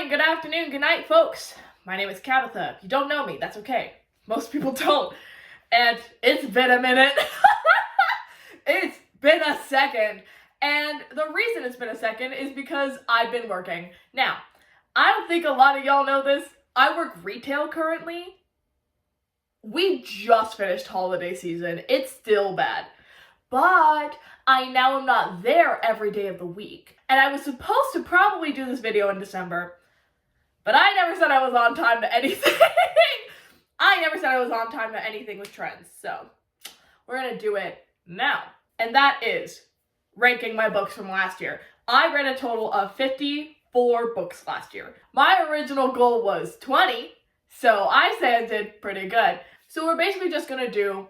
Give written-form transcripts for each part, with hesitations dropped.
morning, good afternoon, good night, folks. My name is Cabitha. If you don't know me, that's okay. Most people don't. And it's been a minute. It's been a second. And the reason it's been a second is because I've been working. Now, I don't think a lot of y'all know this. I work retail currently. We just finished holiday season. It's still bad. But I now am not there every day of the week. And I was supposed to probably do this video in December, but I never said I was on time to anything. I never said I was on time to anything with trends. So we're gonna do it now. And that is ranking my books from last year. I read a total of 54 books last year. My original goal was 20, so I say I did pretty good. So we're basically just gonna do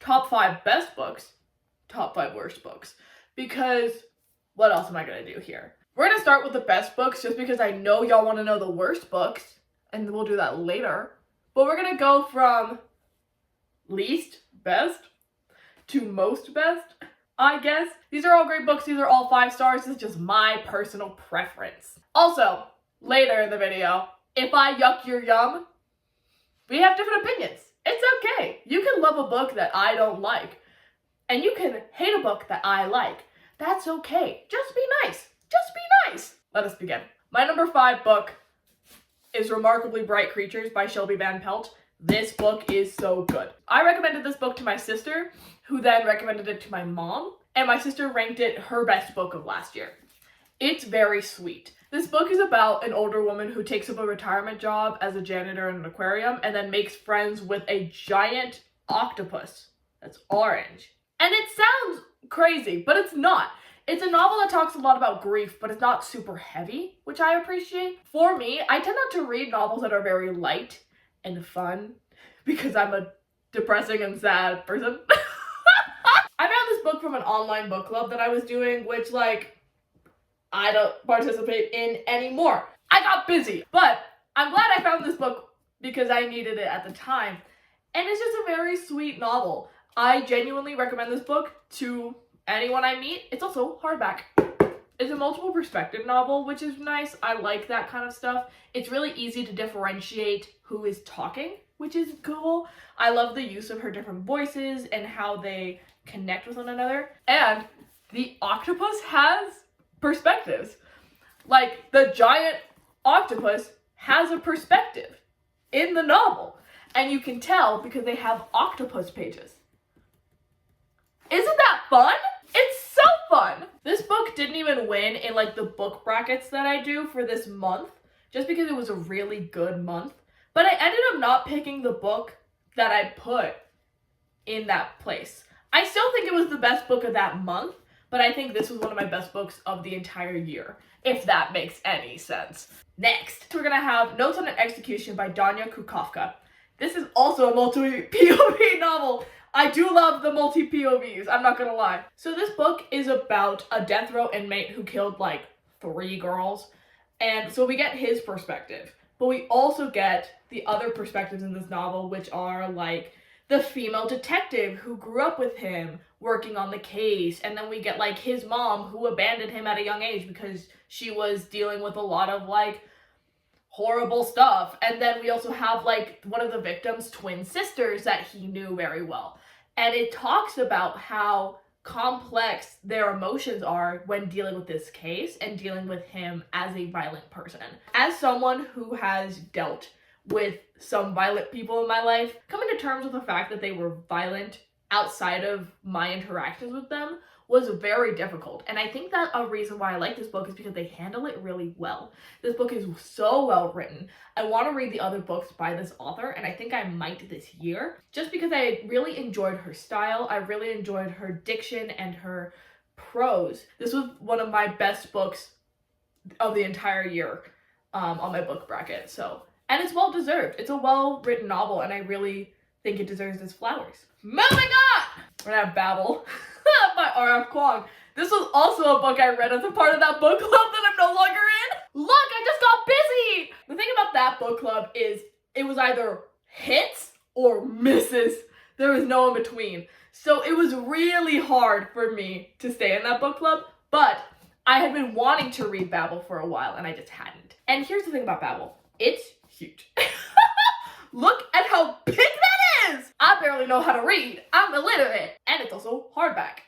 top 5 best books, top 5 worst books, because what else am I gonna do here? We're gonna start with the best books just because I know y'all wanna know the worst books, and we'll do that later. But we're gonna go from least best to most best, I guess. These are all great books, these are all 5 stars, this is just my personal preference. Also, later in the video, if I yuck your yum, we have different opinions. It's okay. You can love a book that I don't like, and you can hate a book that I like. That's okay. Just be nice. Just be nice. Let us begin. My number 5 book is Remarkably Bright Creatures by Shelby and Pelt. This book is so good. I recommended this book to my sister, who then recommended it to my mom, and my sister ranked it her best book of last year. It's very sweet. This book is about an older woman who takes up a retirement job as a janitor in an aquarium and then makes friends with a giant octopus that's orange. And it sounds crazy, but it's not. It's a novel that talks a lot about grief, but it's not super heavy, which I appreciate. For me, I tend not to read novels that are very light and fun because I'm a depressing and sad person. I found this book from an online book club that I was doing, which I don't participate in anymore. I got busy, but I'm glad I found this book because I needed it at the time. And it's just a very sweet novel. I genuinely recommend this book to anyone I meet. It's also hardback. It's a multiple perspective novel, which is nice. I like that kind of stuff. It's really easy to differentiate who is talking, which is cool. I love the use of her different voices and how they connect with one another. And the octopus has perspectives. Like, the giant octopus has a perspective in the novel. And you can tell because they have octopus pages. Isn't that fun? It's so fun! This book didn't even win in the book brackets that I do for this month, just because it was a really good month. But I ended up not picking the book that I put in that place. I still think it was the best book of that month, but I think this was one of my best books of the entire year, if that makes any sense. Next, we're gonna have Notes on an Execution by Danya Kukafka. This is also a multi-POV novel. I do love the multi-POVs, I'm not gonna lie. So this book is about a death row inmate who killed 3 girls. And so we get his perspective. But we also get the other perspectives in this novel, which are the female detective who grew up with him working on the case. And then we get his mom who abandoned him at a young age because she was dealing with a lot of horrible stuff. And then we also have one of the victim's twin sisters that he knew very well. And it talks about how complex their emotions are when dealing with this case and dealing with him as a violent person. As someone who has dealt with some violent people in my life, coming to terms with the fact that they were violent outside of my interactions with them was very difficult. And I think that a reason why I like this book is because they handle it really well. This book is so well written. I want to read the other books by this author, and I think I might this year, just because I really enjoyed her style. I really enjoyed her diction and her prose. This was one of my best books of the entire year on my book bracket. And it's well deserved. It's a well written novel, and I really think it deserves its flowers. Moving on! We're gonna have Babel by R.F. Kuang. This was also a book I read as a part of that book club that I'm no longer in. Look, I just got busy! The thing about that book club is it was either hits or misses. There was no in between. So it was really hard for me to stay in that book club, but I had been wanting to read Babel for a while and I just hadn't. And here's the thing about Babel. It's huge. Look at how big that is! I barely know how to read. I'm illiterate. And it's also hardback.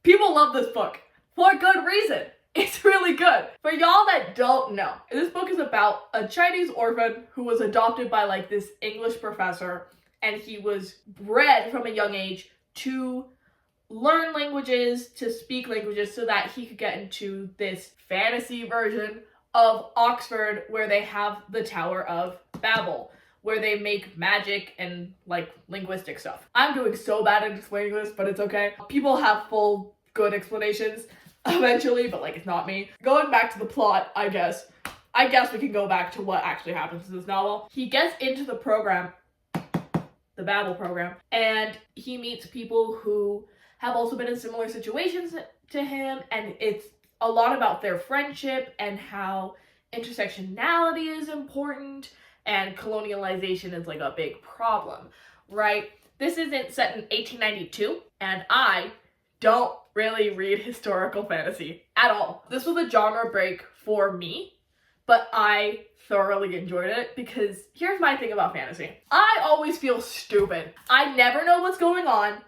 People love this book for good reason. It's really good. For y'all that don't know, this book is about a Chinese orphan who was adopted by like this English professor, and he was bred from a young age to learn languages, to speak languages, so that he could get into this fantasy version of Oxford where they have the Tower of Babel, where they make magic and like linguistic stuff. I'm doing so bad at explaining this, but it's okay. People have full good explanations eventually, but like it's not me. Going back to the plot, I guess we can go back to what actually happens in this novel. He gets into the program, the Babel program, and he meets people who have also been in similar situations to him, and it's a lot about their friendship and how intersectionality is important and colonialization is like a big problem, right? This isn't set in 1892, and I don't really read historical fantasy at all. This was a genre break for me, but I thoroughly enjoyed it because here's my thing about fantasy. I always feel stupid. I never know what's going on.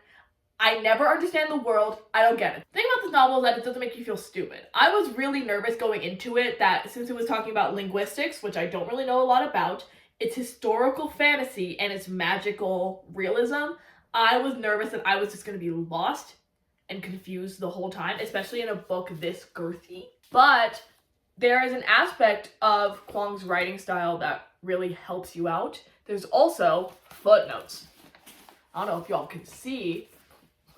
I never understand the world. I don't get it. The thing about this novel is that it doesn't make you feel stupid. I was really nervous going into it that since it was talking about linguistics, which I don't really know a lot about, it's historical fantasy and it's magical realism, I was nervous that I was just going to be lost and confused the whole time, especially in a book this girthy. But there is an aspect of Kuang's writing style that really helps you out. There's also footnotes. I don't know if y'all can see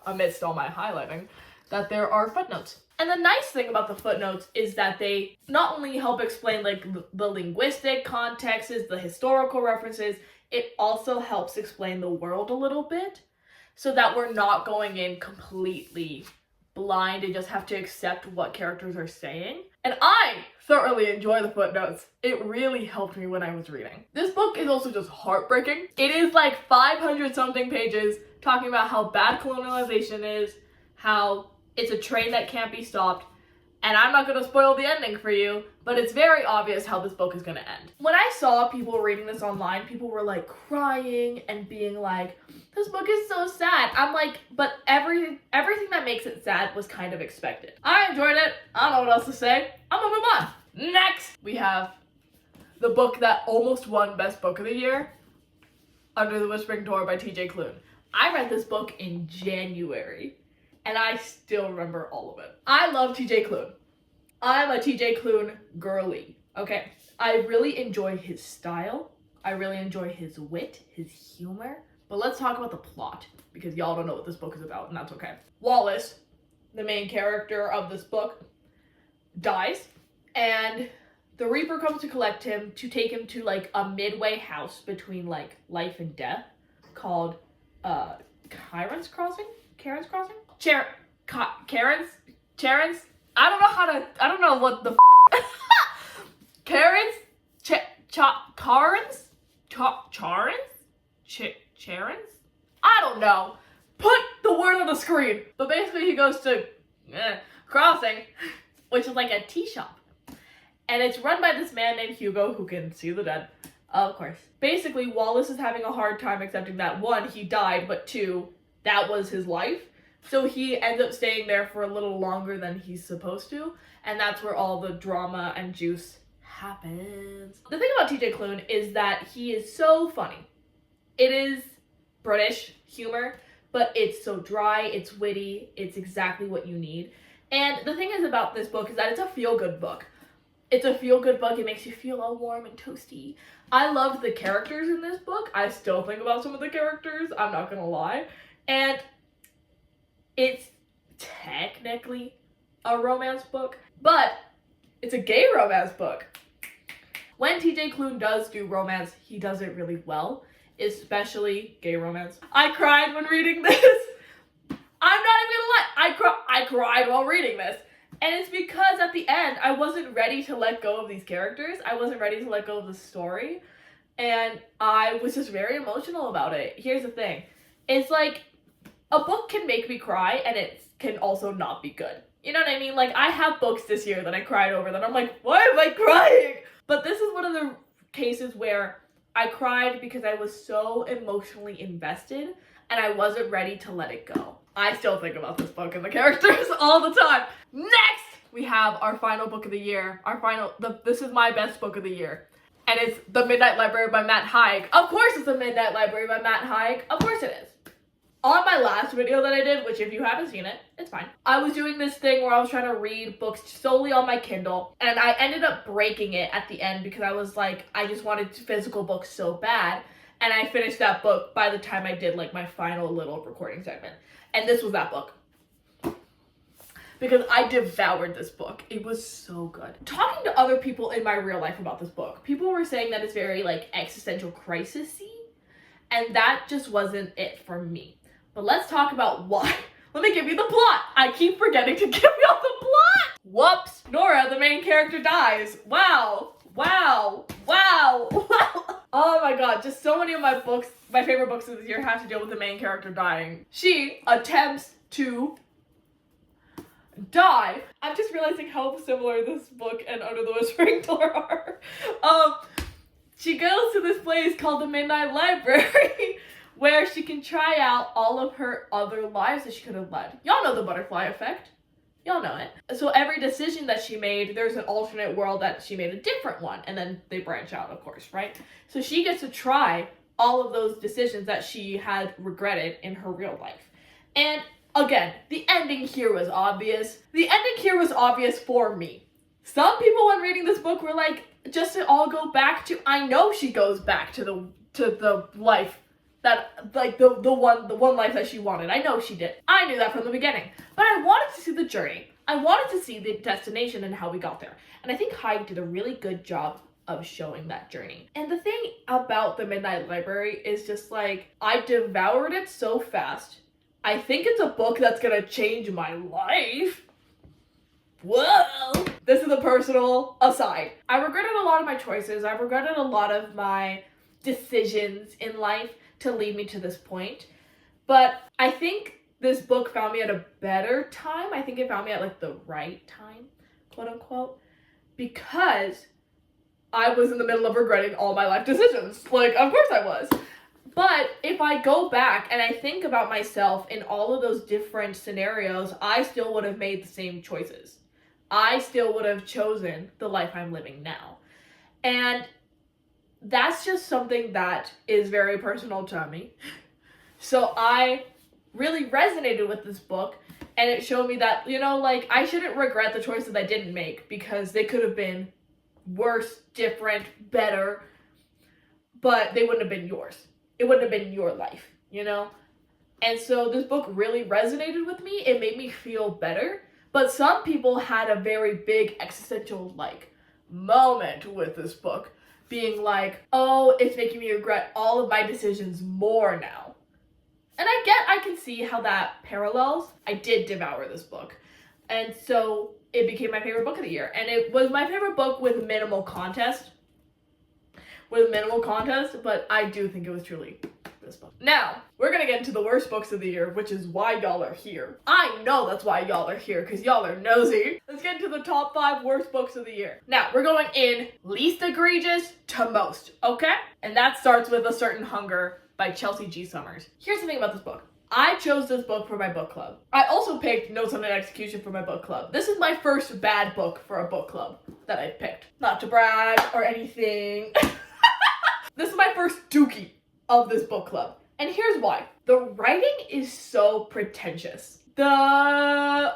amidst all my highlighting that there are footnotes. And the nice thing about the footnotes is that they not only help explain like the linguistic contexts, the historical references, it also helps explain the world a little bit so that we're not going in completely blind and just have to accept what characters are saying. And I thoroughly enjoy the footnotes. It really helped me when I was reading. This book is also just heartbreaking. It is like 500 something pages talking about how bad colonialization is, how it's a train that can't be stopped, and I'm not going to spoil the ending for you, but it's very obvious how this book is going to end. When I saw people reading this online, people were like crying and being like, this book is so sad. I'm like, but everything that makes it sad was kind of expected. I enjoyed it. I don't know what else to say. I'm gonna move on. Next, we have the book that almost won Best Book of the Year, Under the Whispering Door by TJ Klune. I read this book in January, and I still remember all of it. I love TJ Klune. I'm a TJ Klune girly, okay? I really enjoy his style. I really enjoy his wit, his humor. But let's talk about the plot, because y'all don't know what this book is about, and that's okay. Wallace, the main character of this book, dies, and the Reaper comes to collect him to take him to like a midway house between like life and death called Karen's Crossing? Karen's Crossing? Karen's? I don't know what the Karen's? Karen's? Charon's? I don't know. Put the word on the screen. But basically he goes to Crossing, which is like a tea shop. And it's run by this man named Hugo who can see the dead. Of course. Basically, Wallace is having a hard time accepting that, one, he died, but two, that was his life. So he ends up staying there for a little longer than he's supposed to. And that's where all the drama and juice happens. The thing about TJ Klune is that he is so funny. It is British humor, but it's so dry, it's witty, it's exactly what you need. And the thing is about this book is that it's a feel-good book. It's a feel-good book. It makes you feel all warm and toasty. I loved the characters in this book. I still think about some of the characters, I'm not gonna lie. And it's technically a romance book, but it's a gay romance book. When TJ Klune does do romance, he does it really well, especially gay romance. I cried when reading this. I'm not even gonna lie, I cried while reading this. And it's because at the end, I wasn't ready to let go of these characters. I wasn't ready to let go of the story. And I was just very emotional about it. Here's the thing. It's like, a book can make me cry, and it can also not be good. You know what I mean? Like, I have books this year that I cried over that I'm like, why am I crying? But this is one of the cases where I cried because I was so emotionally invested and I wasn't ready to let it go. I still think about this book and the characters all the time. Next, we have our final book of the year. This is my best book of the year. And it's The Midnight Library by Matt Haig. Of course it's The Midnight Library by Matt Haig. Of course it is. On my last video that I did, which if you haven't seen it, it's fine. I was doing this thing where I was trying to read books solely on my Kindle, and I ended up breaking it at the end because I was like, I just wanted physical books so bad, and I finished that book by the time I did like my final little recording segment. And this was that book. Because I devoured this book. It was so good. Talking to other people in my real life about this book, people were saying that it's very like existential crisis-y, and that just wasn't it for me. But let's talk about why. Let me give you the plot. I keep forgetting to give you all the plot. Whoops. Nora, the main character, dies. Wow. Wow. Wow. Wow. Oh my god, just so many of my books, my favorite books of this year have to deal with the main character dying. She attempts to die. I'm just realizing how similar this book and Under the Whispering Door are. She goes to this place called the Midnight Library where she can try out all of her other lives that she could have led. Y'all know the butterfly effect. Y'all know it. So every decision that she made, there's an alternate world that she made a different one, and then they branch out, of course, right? So she gets to try all of those decisions that she had regretted in her real life. And again, the ending here was obvious. The ending here was obvious for me. Some people when reading this book were like, just to all go back to, I know she goes back to the life that, like, the one life that she wanted. I know she did. I knew that from the beginning. But I wanted to see the journey. I wanted to see the destination and how we got there. And I think Haig did a really good job of showing that journey. And the thing about the Midnight Library is just like, I devoured it so fast. I think it's a book that's gonna change my life. Whoa! This is a personal aside. I regretted a lot of my choices. I regretted a lot of my decisions in life to lead me to this point. But I think this book found me at a better time. I think it found me at like the right time, quote unquote, because I was in the middle of regretting all my life decisions. Like, of course I was. But if I go back and I think about myself in all of those different scenarios, I still would have made the same choices. I still would have chosen the life I'm living now. And that's just something that is very personal to me. So I really resonated with this book, and it showed me that, you know, like, I shouldn't regret the choices I didn't make because they could have been worse, different, better, but they wouldn't have been yours. It wouldn't have been your life, you know? And so this book really resonated with me. It made me feel better. But some people had a very big existential, like, moment with this book, being like, oh, it's making me regret all of my decisions more now. And I can see how that parallels. I did devour this book. And so it became my favorite book of the year. And it was my favorite book with minimal contest. But I do think it was truly this book. Now, we're gonna get into the worst books of the year, which is why y'all are here. I know that's why y'all are here, because y'all are nosy. Let's get into the top 5 worst books of the year. Now, we're going in least egregious to most, okay? And that starts with A Certain Hunger by Chelsea G. Summers. Here's the thing about this book. I chose this book for my book club. I also picked Notes on an Execution for my book club. This is my first bad book for a book club that I picked. Not to brag or anything. This is my first dookie of this book club. And here's why. The writing is so pretentious. The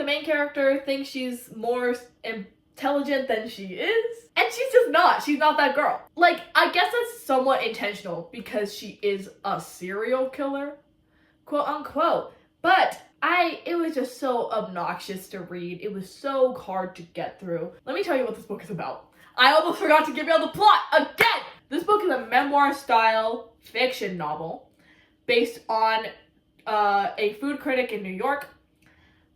main character, thinks she's more intelligent than she is. And she's just not. She's not that girl. Like, I guess that's somewhat intentional because she is a serial killer, quote unquote. But it was just so obnoxious to read. It was so hard to get through. Let me tell you what this book is about. I almost forgot to give you all the plot again! This book is a memoir-style fiction novel based on a food critic in New York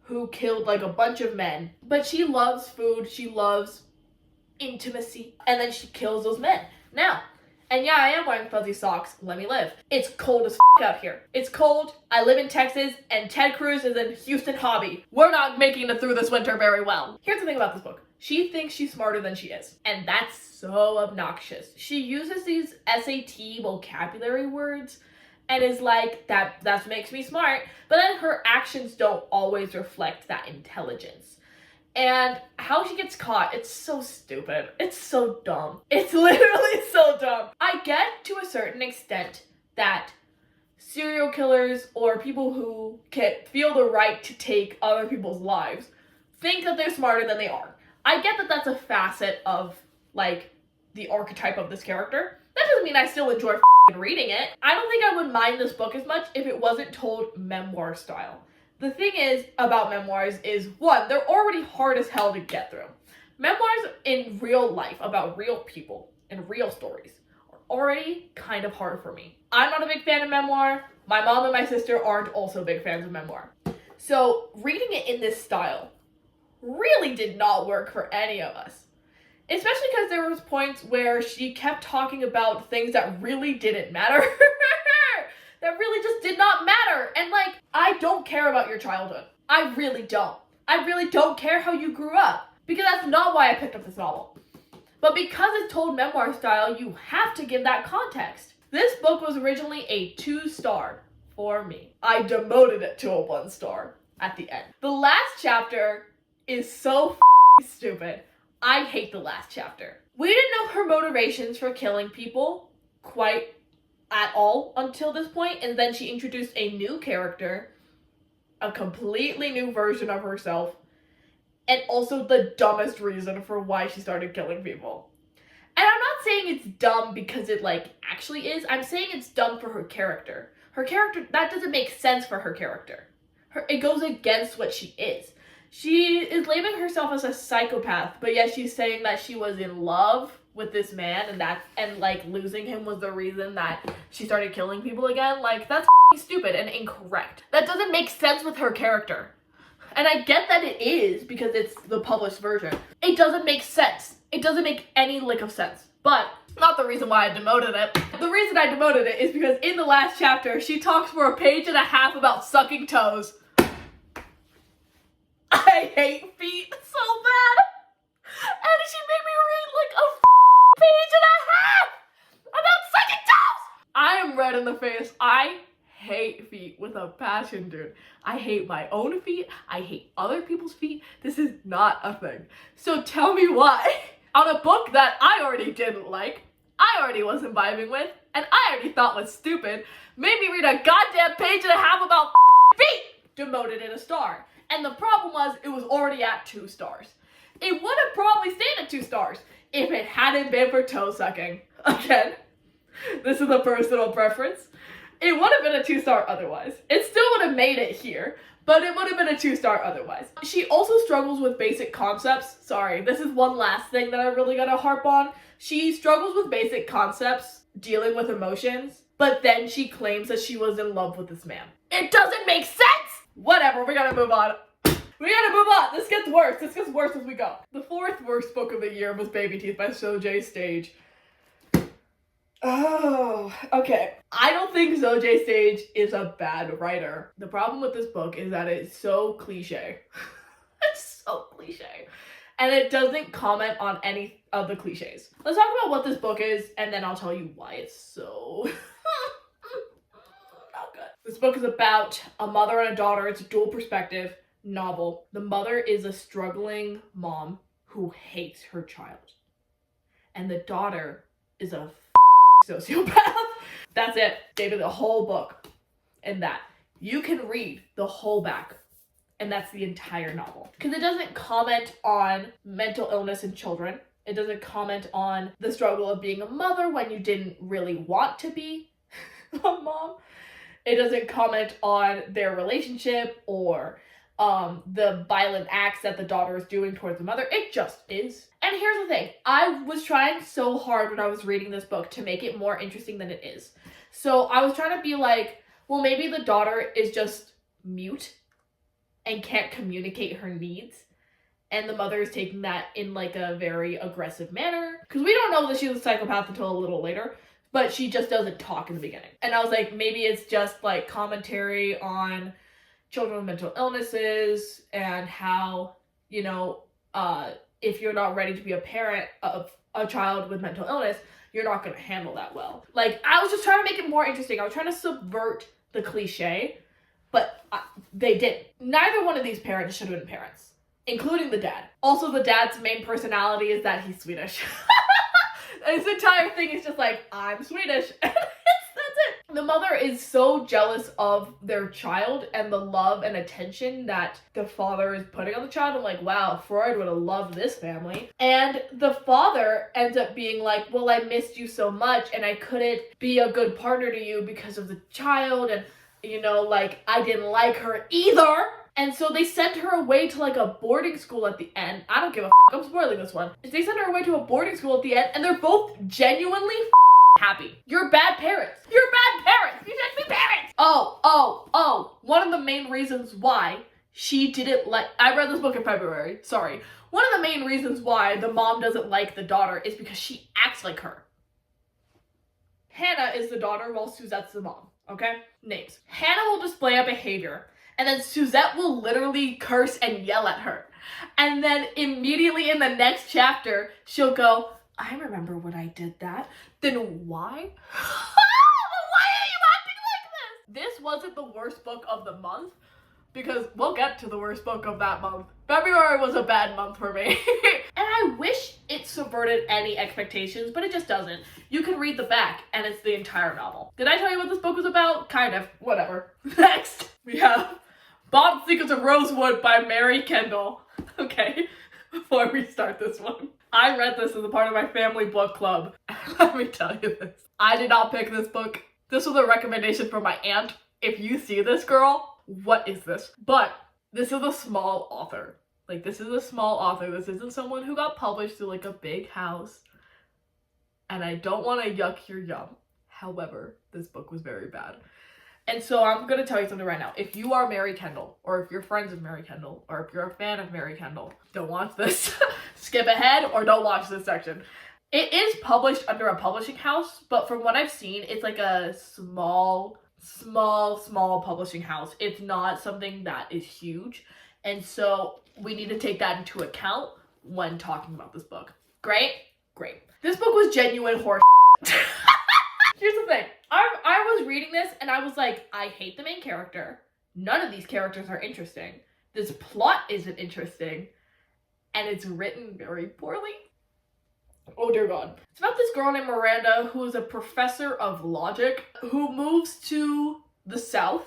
who killed like a bunch of men. But she loves food, she loves intimacy, and then she kills those men. Now, and yeah, I am wearing fuzzy socks, let me live. It's cold as out here. It's cold, I live in Texas, and Ted Cruz is in Houston Hobby. We're not making it through this winter very well. Here's the thing about this book. She thinks she's smarter than she is. And that's so obnoxious. She uses these SAT vocabulary words and is like, that makes me smart. But then her actions don't always reflect that intelligence. And how she gets caught, it's so stupid. It's so dumb. It's literally so dumb. I get to a certain extent that serial killers or people who can feel the right to take other people's lives think that they're smarter than they are. I get that that's a facet of, like, the archetype of this character. That doesn't mean I still enjoy reading it. I don't think I would mind this book as much if it wasn't told memoir style. The thing is about memoirs is, one, they're already hard as hell to get through. Memoirs in real life about real people and real stories are already kind of hard for me. I'm not a big fan of memoir. My mom and my sister aren't also big fans of memoir. So reading it in this style really did not work for any of us. Especially because there was points where she kept talking about things that really didn't matter. That really just did not matter. And like, I don't care about your childhood. I really don't. I really don't care how you grew up. Because that's not why I picked up this novel. But because it's told memoir style, you have to give that context. This book was originally a 2-star for me. I demoted it to a 1-star at the end. The last chapter is so stupid. I hate the last chapter. We didn't know her motivations for killing people quite at all until this point, and then she introduced a new character, a completely new version of herself, and also the dumbest reason for why she started killing people. And I'm not saying it's dumb because it like actually is. I'm saying it's dumb for her character. Her character, that doesn't make sense for her character. It goes against what she is. She is labeling herself as a psychopath, but yet she's saying that she was in love with this man and like losing him was the reason that she started killing people again. Like, that's stupid and incorrect. That doesn't make sense with her character. And I get that it is because it's the published version. It doesn't make sense. It doesn't make any lick of sense. But not the reason why I demoted it. The reason I demoted it is because in the last chapter, she talks for 1.5 pages about sucking toes. I hate feet so bad. And she made me read like a 1.5 pages about sucking toes. I am red in the face. I hate feet with a passion, dude. I hate my own feet. I hate other people's feet. This is not a thing. So tell me why. On a book that I already didn't like, I already wasn't vibing with, and I already thought was stupid, made me read a goddamn 1.5 pages about feet. Demoted it a star. And the problem was, it was already at 2 stars. It would have probably stayed at 2 stars if it hadn't been for toe sucking. Again, this is a personal preference. It would have been a 2-star otherwise. It still would have made it here, but it would have been a 2-star otherwise. She also struggles with basic concepts. Sorry, this is one last thing that I really gotta harp on. She struggles with basic concepts, dealing with emotions, but then she claims that she was in love with this man. It doesn't make sense! Whatever, we gotta move on. We gotta move on. This gets worse. This gets worse as we go. The 4th worst book of the year was Baby Teeth by Zoje Stage. Oh, okay. I don't think Zoje Stage is a bad writer. The problem with this book is that it's so cliche. It's so cliche. And it doesn't comment on any of the cliches. Let's talk about what this book is, and then I'll tell you why it's so not good. This book is about a mother and a daughter. It's a dual perspective novel. The mother is a struggling mom who hates her child. And the daughter is a sociopath. That's it. Gave it the whole book. And that. You can read the whole back. And that's the entire novel. Because it doesn't comment on mental illness in children. It doesn't comment on the struggle of being a mother when you didn't really want to be a mom. It doesn't comment on their relationship or the violent acts that the daughter is doing towards the mother. It just is. And here's the thing. I was trying so hard when I was reading this book to make it more interesting than it is. So I was trying to be like, well, maybe the daughter is just mute and can't communicate her needs. And the mother is taking that in like a very aggressive manner. Because we don't know that she's a psychopath until a little later. But she just doesn't talk in the beginning. And I was like, maybe it's just like commentary on children with mental illnesses and how, you know, if you're not ready to be a parent of a child with mental illness, you're not going to handle that well. Like, I was just trying to make it more interesting. I was trying to subvert the cliche, but they didn't. Neither one of these parents should have been parents, including the dad. Also, the dad's main personality is that he's Swedish. His entire thing is just like, I'm Swedish. That's it. The mother is so jealous of their child and the love and attention that the father is putting on the child. I'm like, wow, Freud would have loved this family. And the father ends up being like, well, I missed you so much and I couldn't be a good partner to you because of the child. And, you know, like, I didn't like her either. And so they sent her away to like a boarding school at the end. I don't give a I'm spoiling this one. They sent her away to a boarding school at the end and they're both genuinely happy. You're bad parents. You're bad parents. You shouldn't be parents. Oh. One of the main reasons why she didn't like, I read this book in February, sorry. One of the main reasons why the mom doesn't like the daughter is because she acts like her. Hannah is the daughter while Suzette's the mom, okay? Names. Hannah will display a behavior and then Suzette will literally curse and yell at her. And then immediately in the next chapter, she'll go, I remember when I did that. Then why? Why are you acting like this? This wasn't the worst book of the month, because we'll get to the worst book of that month. February was a bad month for me. And I wish it subverted any expectations, but it just doesn't. You can read the back, and it's the entire novel. Did I tell you what this book was about? Kind of. Whatever. Next, we have Bottom Secrets of Rosewood by Mary Kendall. Okay, before we start this one. I read this as a part of my family book club. Let me tell you this. I did not pick this book. This was a recommendation from my aunt. If you see this, girl, what is this? But this is a small author. Like, this is a small author. This isn't someone who got published to like a big house. And I don't want to yuck your yum. However, this book was very bad. And so I'm going to tell you something right now. If you are Mary Kendall, or if you're friends of Mary Kendall, or if you're a fan of Mary Kendall, don't watch this. Skip ahead or don't watch this section. It is published under a publishing house, but from what I've seen, it's like a small publishing house. It's not something that is huge. And so we need to take that into account when talking about this book. Great. This book was genuine horse. Here's the thing. I was reading this and I was like, I hate the main character. None of these characters are interesting. This plot isn't interesting. And it's written very poorly. Oh dear God. It's about this girl named Miranda who is a professor of logic who moves to the south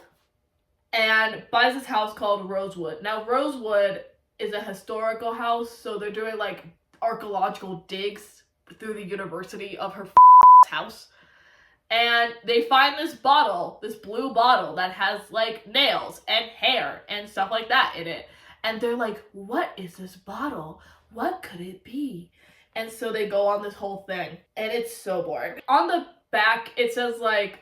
and buys this house called Rosewood. Now Rosewood is a historical house, so they're doing like archaeological digs through the university of her house. And they find this bottle, this blue bottle that has like nails and hair and stuff like that in it. And they're like, what is this bottle? What could it be? And so they go on this whole thing. And it's so boring. On the back, it says like,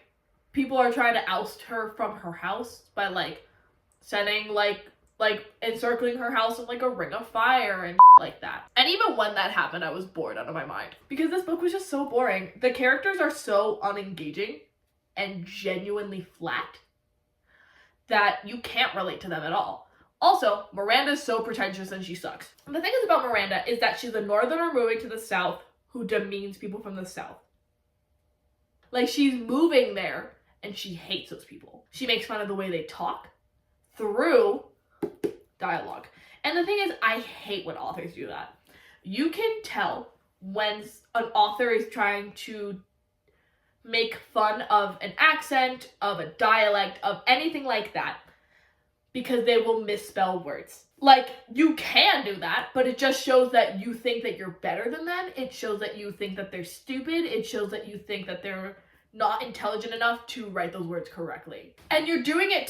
people are trying to oust her from her house by like sending like encircling her house with like a ring of fire and like that. And even when that happened, I was bored out of my mind. Because this book was just so boring. The characters are so unengaging and genuinely flat that you can't relate to them at all. Also, Miranda's so pretentious and she sucks. And the thing is about Miranda is that she's a northerner moving to the south who demeans people from the south. Like, she's moving there and she hates those people. She makes fun of the way they talk through dialogue. And the thing is, I hate when authors do that. You can tell when an author is trying to make fun of an accent, of a dialect, of anything like that, because they will misspell words. Like, you can do that, but it just shows that you think that you're better than them. It shows that you think that they're stupid. It shows that you think that they're not intelligent enough to write those words correctly. And you're doing it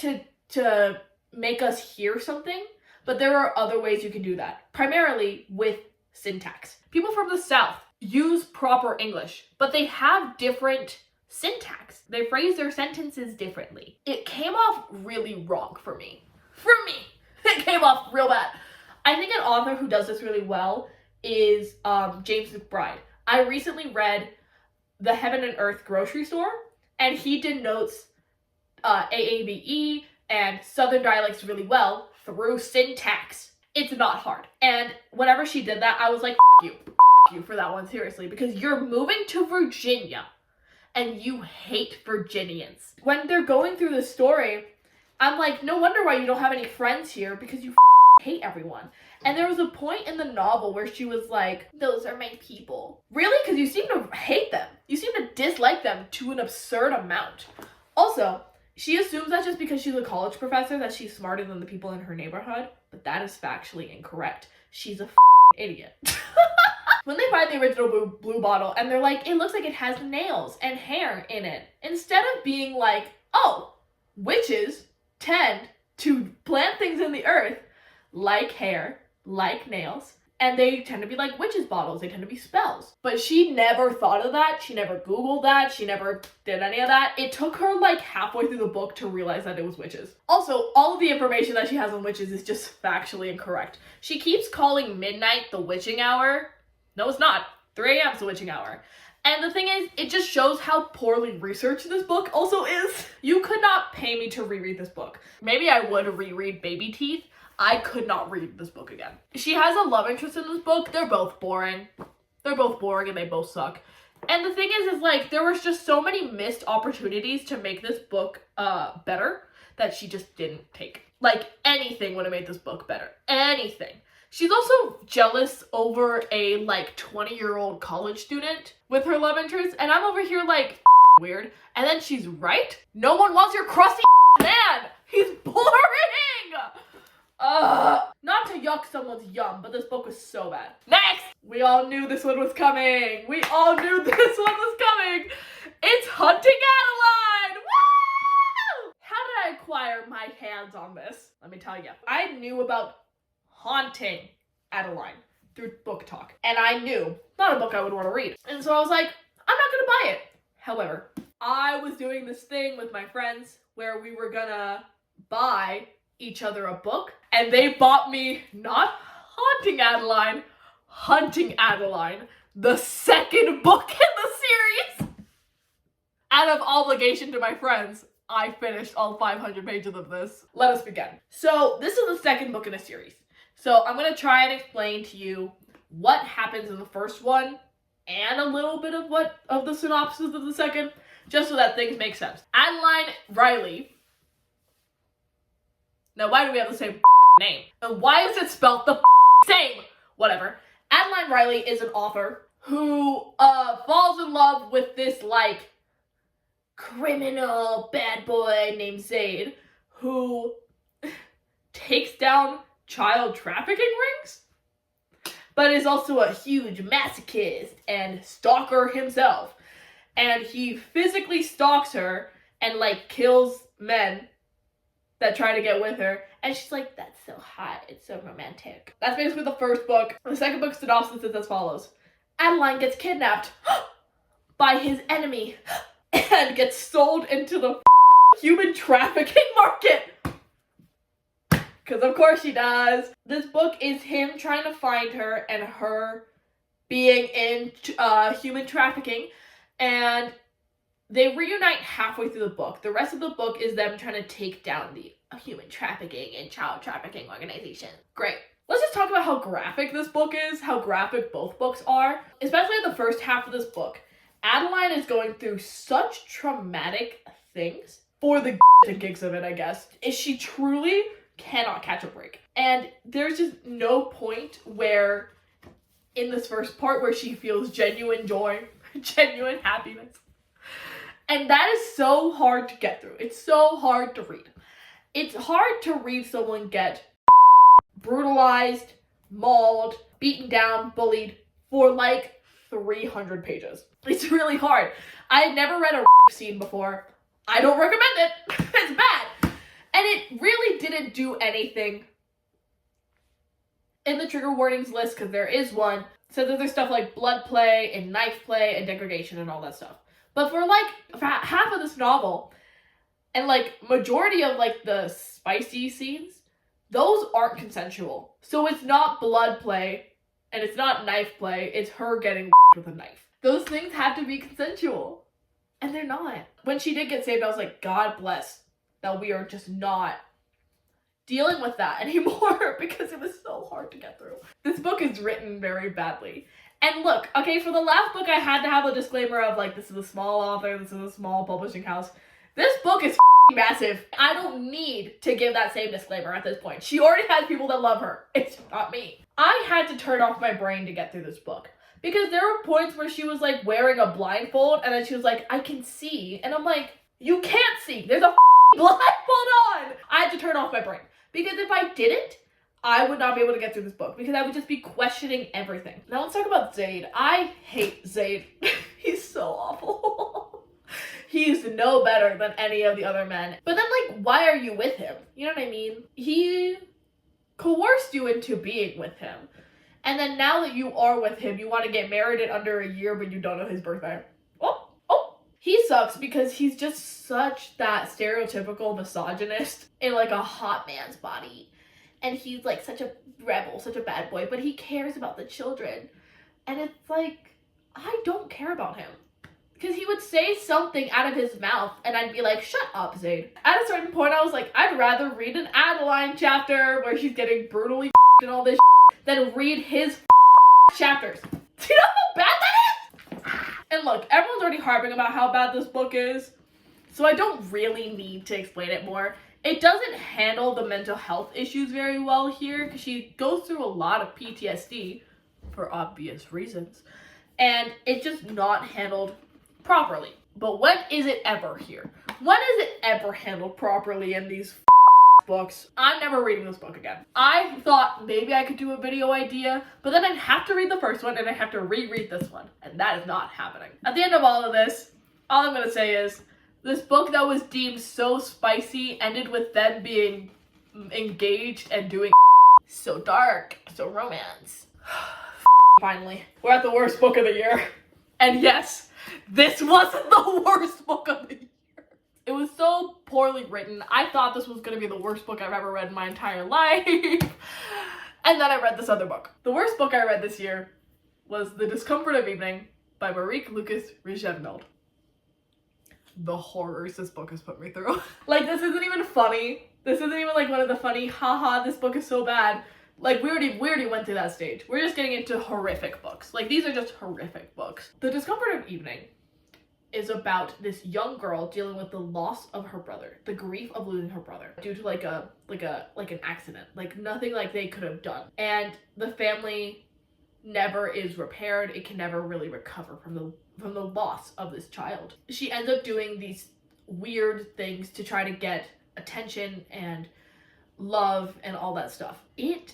to make us hear something, but there are other ways you can do that, primarily with syntax. People from the South use proper English, but they have different syntax. They phrase their sentences differently. It came off really wrong for me. It came off real bad. I think an author who does this really well is James McBride. I recently read The Heaven and Earth Grocery Store, and he denotes AAVE and Southern dialects really well through syntax. it's not hard. And whenever she did that, I was like, F you for that one, seriously, because you're moving to Virginia and you hate Virginians. When they're going through the story, I'm like, no wonder why you don't have any friends here, because you hate everyone. And there was a point in the novel where she was like, those are my people. Really? Because you seem to hate them. You seem to dislike them to an absurd amount. Also, she assumes that just because she's a college professor that she's smarter than the people in her neighborhood, but that is factually incorrect. She's a idiot. When they find the original blue bottle and they're like, it looks like it has nails and hair in it, instead of being like, oh, witches tend to plant things in the earth like hair, like nails, and they tend to be like witches' bottles. They tend to be spells. But she never thought of that. She never Googled that. She never did any of that. It took her like halfway through the book to realize that it was witches. Also, all of the information that she has on witches is just factually incorrect. She keeps calling midnight the witching hour. No, it's not. 3 a.m. is the witching hour. And the thing is, it just shows how poorly researched this book also is. You could not pay me to reread this book. Maybe I would reread Baby Teeth. I could not read this book again. She has a love interest in this book. They're both boring. They're both boring and they both suck. And the thing is like, there was just so many missed opportunities to make this book better that she just didn't take. Like, anything would have made this book better. Anything. She's also jealous over a, like, 20-year-old college student with her love interest. And I'm over here like, weird. And then she's right. No one wants your crusty man. He's boring. Not to yuck someone's yum, but this book was so bad. Next! We all knew this one was coming. We all knew this one was coming. It's Hunting Adeline! Woo! How did I acquire my hands on this? Let me tell you. I knew about Haunting Adeline through book talk. And I knew, not a book I would want to read. And so I was like, I'm not gonna buy it. However, I was doing this thing with my friends where we were gonna buy each other a book, and they bought me not Haunting Adeline, Hunting Adeline, the second book in the series. Out of obligation to my friends, I finished all 500 pages of this. Let us begin. So this is the second book in a series. So I'm going to try and explain to you what happens in the first one and a little bit of the synopsis of the second, just so that things make sense. Adeline Riley. Now, why do we have the same name? And why is it spelled the same? Whatever. Adeline Riley is an author who falls in love with this, like, criminal bad boy named Zaid who takes down child trafficking rings, but is also a huge masochist and stalker himself. And he physically stalks her and, like, kills men that try to get with her. And she's like, that's so hot. It's so romantic. That's basically the first book. The second book's synopsis is as follows. Adeline gets kidnapped by his enemy and gets sold into the human trafficking market. Because of course she does. This book is him trying to find her and her being in human trafficking. And they reunite halfway through the book. The rest of the book is them trying to take down the human trafficking and child trafficking organization. Great. Let's just talk about how graphic this book is, how graphic both books are. Especially in the first half of this book. Adeline is going through such traumatic things for the gigs of it, I guess. She truly cannot catch a break. And there's just no point where, in this first part, where she feels genuine joy, genuine happiness. And that is so hard to get through. It's so hard to read. It's hard to read someone get brutalized, mauled, beaten down, bullied for like 300 pages. It's really hard. I've never read a scene before. I don't recommend it. It's bad. And it really didn't do anything. In the trigger warnings list, because there is one, says that there's stuff like blood play and knife play and degradation and all that stuff. But for like half of this novel, and like majority of like the spicy scenes, those aren't consensual. So it's not blood play and it's not knife play, it's her getting with a knife. Those things have to be consensual. And they're not. When she did get saved, I was like, God bless that we are just not dealing with that anymore because it was so hard to get through. This book is written very badly. And look, okay, for the last book, I had to have a disclaimer of, like, this is a small author, this is a small publishing house. This book is massive. I don't need to give that same disclaimer at this point. She already has people that love her. It's not me. I had to turn off my brain to get through this book. Because there were points where she was, like, wearing a blindfold, and then she was like, I can see. And I'm like, you can't see. There's a blindfold on. I had to turn off my brain. Because if I didn't, I would not be able to get through this book. Because I would just be questioning everything. Now let's talk about Zoje. I hate Zoje. He's so awful. He's no better than any of the other men. But then, like, why are you with him? You know what I mean? He coerced you into being with him. And then now that you are with him, you want to get married in under a year, but you don't know his birthday. Oh. He sucks because he's just such that stereotypical misogynist in, like, a hot man's body. And he's, like, such a rebel, such a bad boy, but he cares about the children. And it's like, I don't care about him. Because he would say something out of his mouth, and I'd be like, shut up, Zoje. At a certain point, I was like, I'd rather read an Adeline chapter where she's getting brutally and all this than read his chapters. Do you know how bad that is? And look, everyone's already harping about how bad this book is, so I don't really need to explain it more. It doesn't handle the mental health issues very well here, because she goes through a lot of PTSD, for obvious reasons, and it's just not handled properly. But when is it ever here? When is it ever handled properly in these books? I'm never reading this book again. I thought maybe I could do a video idea, but then I'd have to read the first one and I'd have to reread this one, and that is not happening. At the end of all of this, all I'm gonna say is, this book that was deemed so spicy ended with them being engaged and doing so dark, so romance. Finally, we're at the worst book of the year. And yes, this wasn't the worst book of the year. It was so poorly written. I thought this was gonna be the worst book I've ever read in my entire life. And then I read this other book. The worst book I read this year was The Discomfort of Evening by Rijneveld. The horrors this book has put me through. Like, this isn't even funny. This isn't even like one of the funny, haha, this book is so bad. Like, we already went through that stage. We're just getting into horrific books. Like, these are just horrific books. The Discomfort of Evening is about this young girl dealing with the loss of her brother, the grief of losing her brother due to like an accident, like nothing like they could have done. And the family never is repaired. It can never really recover from the loss of this child. She ends up doing these weird things to try to get attention and love and all that stuff. It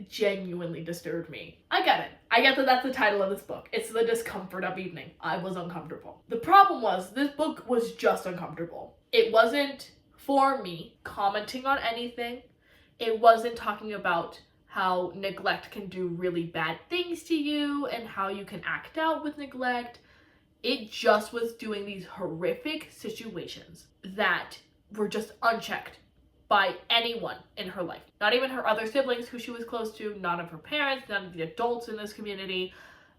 genuinely disturbed me. I get it. I get that that's the title of this book. It's The Discomfort of Evening. I was uncomfortable. The problem was, this book was just uncomfortable. It wasn't, for me, commenting on anything. It wasn't talking about how neglect can do really bad things to you and how you can act out with neglect. It just was doing these horrific situations that were just unchecked by anyone in her life. Not even her other siblings who she was close to, none of her parents, none of the adults in this community,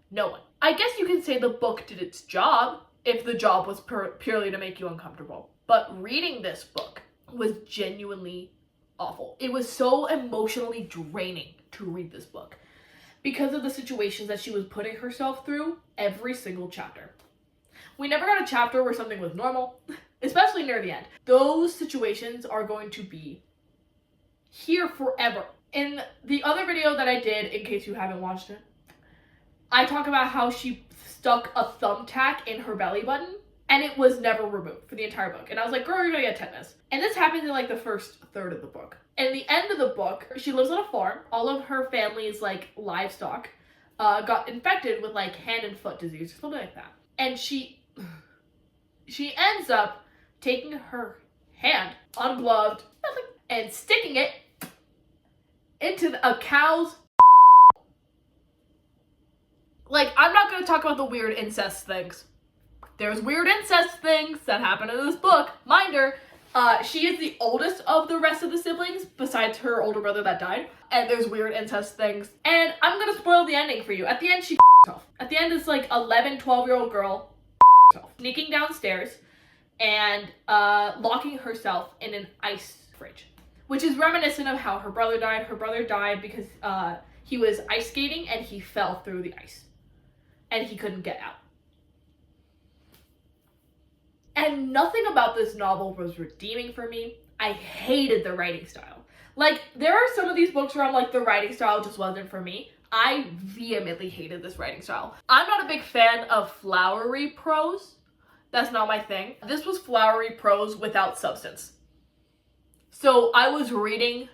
no one. I guess you can say the book did its job if the job was purely to make you uncomfortable. But reading this book was genuinely awful. It was so emotionally draining to read this book because of the situations that she was putting herself through every single chapter. We never got a chapter where something was normal, especially near the end. Those situations are going to be here forever. In the other video that I did, in case you haven't watched it, I talk about how she stuck a thumbtack in her belly button and it was never removed for the entire book. And I was like, girl, you're gonna get tetanus. And this happens in like the first third of the book. And the end of the book, she lives on a farm. All of her family's like livestock got infected with like hand and foot disease or something like that. And she ends up taking her hand, ungloved, and sticking it into a cow's. Like, I'm not going to talk about the weird incest things. There's weird incest things that happen in this book. Mind her, she is the oldest of the rest of the siblings, besides her older brother that died. And there's weird incest things. And I'm going to spoil the ending for you. At the end, she herself. At the end, this like 11, 12-year-old girl sneaking downstairs and locking herself in an ice fridge which is reminiscent of how her brother died. Her brother died because he was ice skating and he fell through the ice and he couldn't get out. And nothing about this novel was redeeming for me. I hated the writing style. Like, there are some of these books where I'm like, the writing style just wasn't for me. I vehemently hated this writing style. I'm not a big fan of flowery prose. That's not my thing. This was flowery prose without substance. So I was reading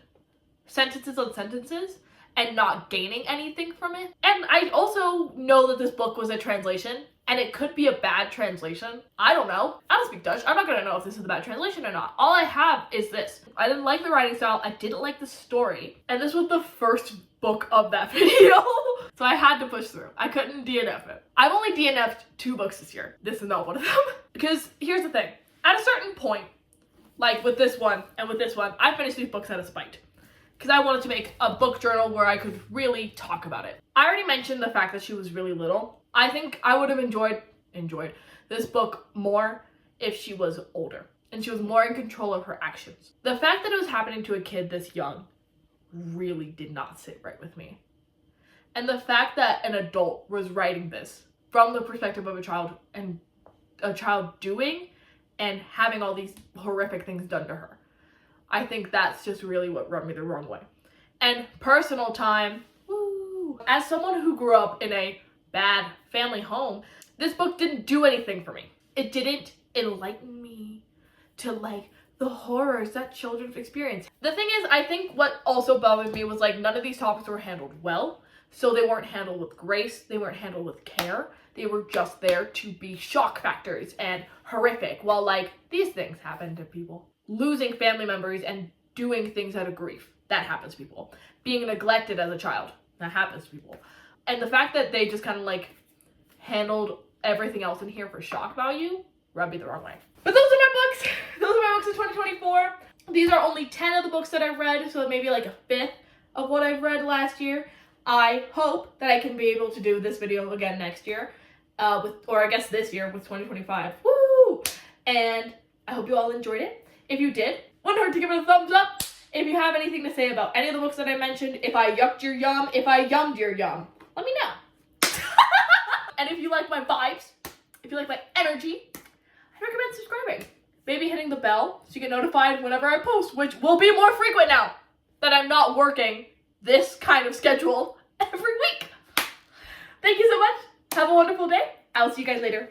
sentences on sentences and not gaining anything from it. And I also know that this book was a translation, and it could be a bad translation. I don't know. I don't speak Dutch. I'm not gonna know if this is a bad translation or not. All I have is this. I didn't like the writing style. I didn't like the story. And this was the first book of that video. So I had to push through. I couldn't DNF it. I've only DNF'd 2 books this year. This is not one of them. Because here's the thing. At a certain point, like with this one and with this one, I finished these books out of spite. Because I wanted to make a book journal where I could really talk about it. I already mentioned the fact that she was really little. I think I would have enjoyed this book more if she was older and she was more in control of her actions. The fact that it was happening to a kid this young really did not sit right with me. And the fact that an adult was writing this from the perspective of a child and a child doing and having all these horrific things done to her, I think that's just really what rubbed me the wrong way. And personal time, woo! As someone who grew up in a bad family home, this book didn't do anything for me. It didn't enlighten me to like the horrors that children experience. The thing is, I think what also bothered me was like none of these topics were handled well. So they weren't handled with grace, they weren't handled with care. They were just there to be shock factors and horrific, while like these things happen to people. Losing family members and doing things out of grief, that happens to people. Being neglected as a child, that happens to people. And the fact that they just kind of like handled everything else in here for shock value rubbed me the wrong way. But those are my books. Those are my books in 2024. These are only 10 of the books that I've read, so maybe like a fifth of what I've read last year. I hope that I can be able to do this video again next year, or I guess this year with 2025. Woo! And I hope you all enjoyed it. If you did, wouldn't hurt to give it a thumbs up. If you have anything to say about any of the books that I mentioned, if I yucked your yum, if I yummed your yum, let me know. And if you like my vibes, if you like my energy, I recommend subscribing. Maybe hitting the bell so you get notified whenever I post, which will be more frequent now that I'm not working this kind of schedule every week. Thank you so much. Have a wonderful day. I'll see you guys later.